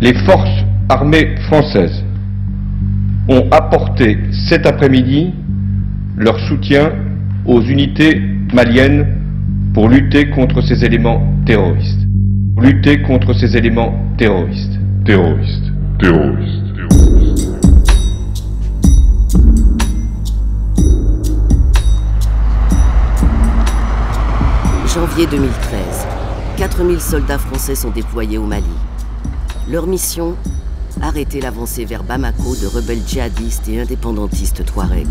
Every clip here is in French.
Les forces armées françaises ont apporté cet après-midi leur soutien aux unités maliennes pour lutter contre ces éléments terroristes. Lutter contre ces éléments terroristes. Janvier 2013, 4000 soldats français sont déployés au Mali. Leur mission, arrêter l'avancée vers Bamako de rebelles djihadistes et indépendantistes touaregs.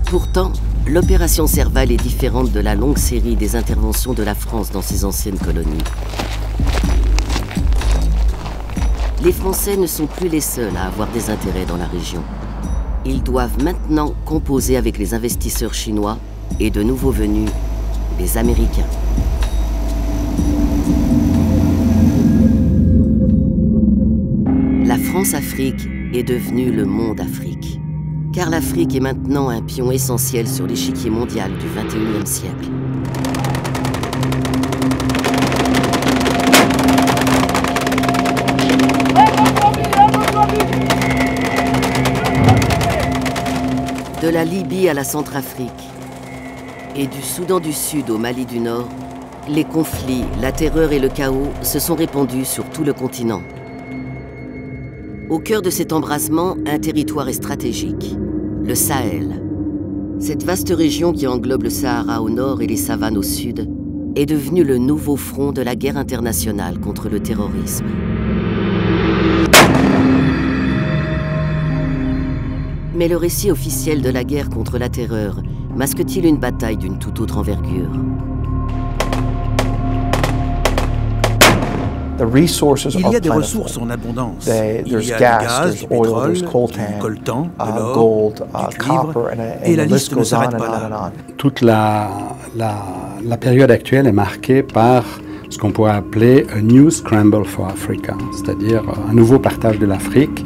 Pourtant, l'opération Serval est différente de la longue série des interventions de la France dans ses anciennes colonies. Les Français ne sont plus les seuls à avoir des intérêts dans la région. Ils doivent maintenant composer avec les investisseurs chinois et de nouveaux venus, les Américains. La France-Afrique est devenue le monde Afrique. Car l'Afrique est maintenant un pion essentiel sur l'échiquier mondial du XXIe siècle. De la Libye à la Centrafrique et du Soudan du Sud au Mali du Nord, les conflits, la terreur et le chaos se sont répandus sur tout le continent. Au cœur de cet embrasement, un territoire est stratégique, le Sahel. Cette vaste région qui englobe le Sahara au nord et les savanes au sud est devenue le nouveau front de la guerre internationale contre le terrorisme. Mais le récit officiel de la guerre contre la terreur masque-t-il une bataille d'une toute autre envergure? Il y a des ressources en abondance. Il y a du gaz, du pétrole, du coltan, de l'or, du cuivre, et la liste ne s'arrête pas là. Toute la période actuelle est marquée par ce qu'on pourrait appeler « a new scramble for Africa », c'est-à-dire un nouveau partage de l'Afrique.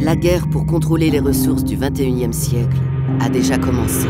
La guerre pour contrôler les ressources du XXIe siècle a déjà commencé.